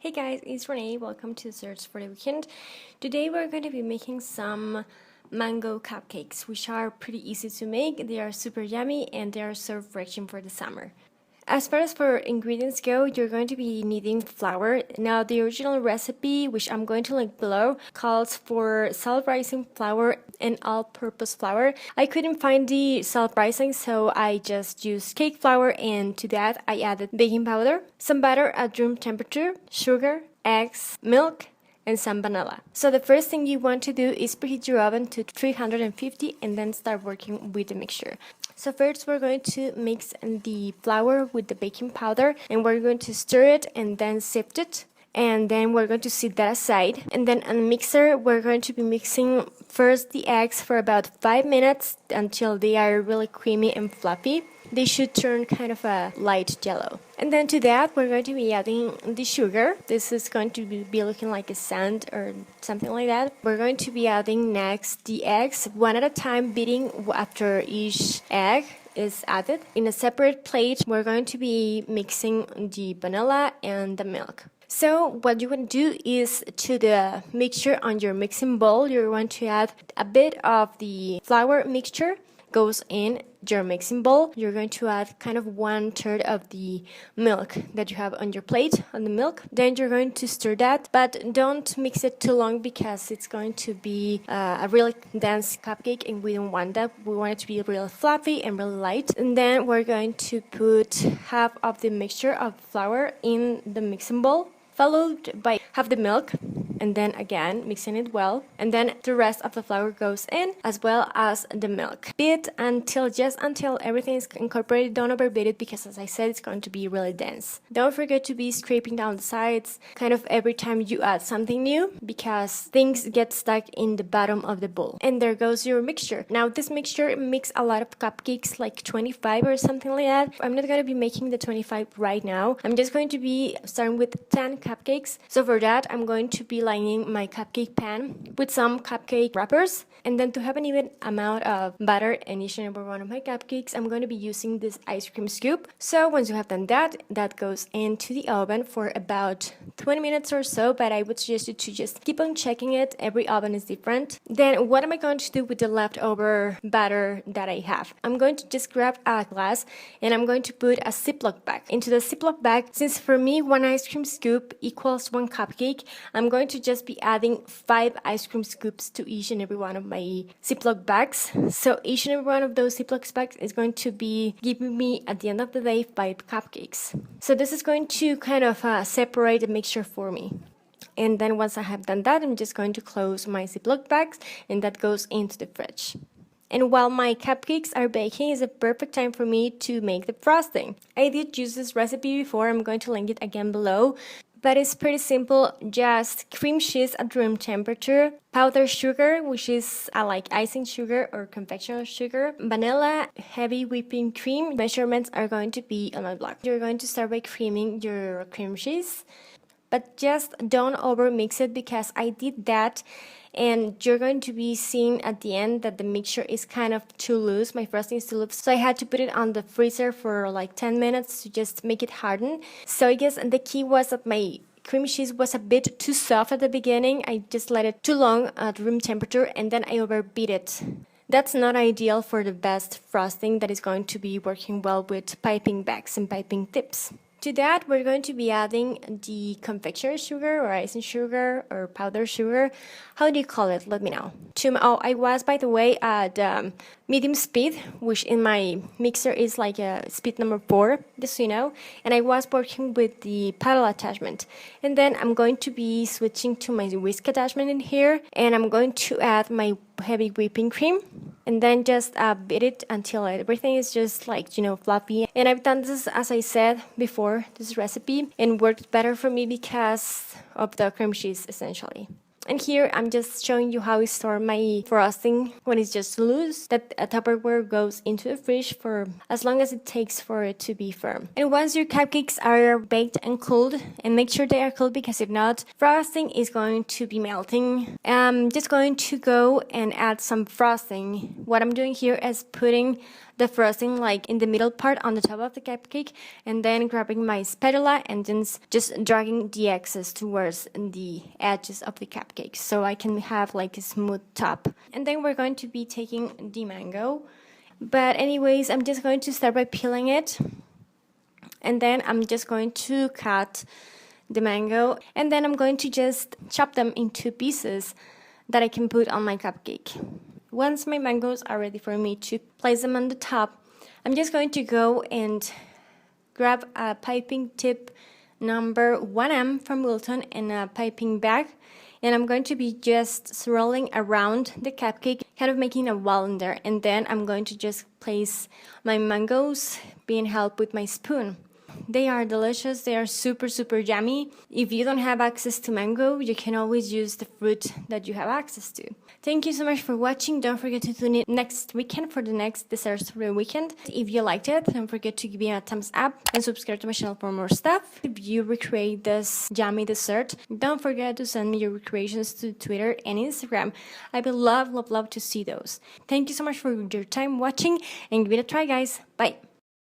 Hey guys, it's Renee. Welcome to Search for the Weekend. Today we're going to be making some mango cupcakes, which are pretty easy to make. They are super yummy and they are so refreshing for the summer. As far as for ingredients go, you're going to be needing flour. Now, the original recipe, which I'm going to link below, calls for self-rising flour and all-purpose flour. I couldn't find the self-rising, so I just used cake flour, and to that I added baking powder, some butter at room temperature, sugar, eggs, milk, and some vanilla. So the first thing you want to do is preheat your oven to 350 and then start working with the mixture. So first we're going to mix the flour with the baking powder, and we're going to stir it and then sift it. And then we're going to set that aside. And then on the mixer, we're going to be mixing first the eggs for about 5 minutes until they are really creamy and fluffy. They should turn kind of a light yellow. And then to that, we're going to be adding the sugar. This is going to be looking like a sand or something like that. We're going to be adding next the eggs, one at a time, beating after each egg is added. In a separate plate, we're going to be mixing the vanilla and the milk. So what you want to do is, to the mixture on your mixing bowl, you're going to add a bit of the flour mixture goes in your mixing bowl. You're going to add kind of 1/3 of the milk that you have on your plate, on the milk. Then you're going to stir that, but don't mix it too long because it's going to be a really dense cupcake, and we don't want that. We want it to be really fluffy and really light. And then we're going to put half of the mixture of flour in the mixing bowl, followed by half the milk, and then again mixing it well, and then the rest of the flour goes in as well as the milk. Beat until everything is incorporated. Don't overbeat it because, as I said, it's going to be really dense. Don't forget to be scraping down the sides kind of every time you add something new, because things get stuck in the bottom of the bowl. And there goes your mixture. Now this mixture makes a lot of cupcakes, like 25 or something like that. I'm not going to be making the 25 right now. I'm just going to be starting with 10 cupcakes. So for that, I'm going to be lining my cupcake pan with some cupcake wrappers, and then to have an even amount of butter in each and every one of my cupcakes, I'm going to be using this ice cream scoop. So once you have done that, that goes into the oven for about 20 minutes or so, but I would suggest you to just keep on checking it. Every oven is different. Then what am I going to do with the leftover batter that I have? I'm going to just grab a glass and I'm going to put a Ziploc bag. Into the Ziploc bag, since for me 1 ice cream scoop equals 1 cupcake, I'm going to just be adding 5 ice cream scoops to each and every one of my Ziploc bags. So each and every one of those Ziploc bags is going to be giving me, at the end of the day, 5 cupcakes. So this is going to kind of separate the mixture for me. And then once I have done that, I'm just going to close my Ziploc bags, and that goes into the fridge. And while my cupcakes are baking, is a perfect time for me to make the frosting. I did use this recipe before. I'm going to link it again below. But it's pretty simple. Just cream cheese at room temperature, powdered sugar, which is like icing sugar or confectioner sugar, vanilla, heavy whipping cream. Measurements are going to be on my blog. You're going to start by creaming your cream cheese, but just don't over mix it, because I did that, and you're going to be seeing at the end that the mixture is kind of too loose. My frosting is too loose, so I had to put it on the freezer for like 10 minutes to just make it harden. So I guess the key was that my cream cheese was a bit too soft at the beginning. I just let it too long at room temperature, and then I overbeat it. That's not ideal for the best frosting that is going to be working well with piping bags and piping tips. To that, we're going to be adding the confectioner sugar or icing sugar or powdered sugar. How do you call it? Let me know. I was, by the way, at medium speed, which in my mixer is like a speed number 4, just so you know. And I was working with the paddle attachment. And then I'm going to be switching to my whisk attachment in here. And I'm going to add my heavy whipping cream. And then just beat it until everything is just like, fluffy. And I've done this, as I said before, this recipe, and worked better for me because of the cream cheese, essentially. And here I'm just showing you how I store my frosting when it's just loose. That Tupperware goes into the fridge for as long as it takes for it to be firm. And once your cupcakes are baked and cooled, and make sure they are cooled, because if not, frosting is going to be melting. I'm just going to go and add some frosting. What I'm doing here is putting the frosting like in the middle part on the top of the cupcake, and then grabbing my spatula and then just dragging the excess towards the edges of the cupcake so I can have like a smooth top. And then we're going to be taking the mango. But anyways, I'm just going to start by peeling it, and then I'm just going to cut the mango, and then I'm going to just chop them into pieces that I can put on my cupcake. Once my mangoes are ready for me to place them on the top, I'm just going to go and grab a piping tip number 1M from Wilton and a piping bag, and I'm going to be just swirling around the cupcake, kind of making a wall in there, and then I'm going to just place my mangoes being held with my spoon. They are delicious. They are super yummy. If you don't have access to mango, you can always use the fruit that you have access to. Thank you so much for watching. Don't forget to tune in next weekend for the next desserts for the weekend. If you liked it, don't forget to give me a thumbs up and subscribe to my channel for more stuff. If you recreate this yummy dessert, don't forget to send me your recreations to Twitter and Instagram. I would love to see those. Thank you so much for your time watching, and give it a try, guys. Bye.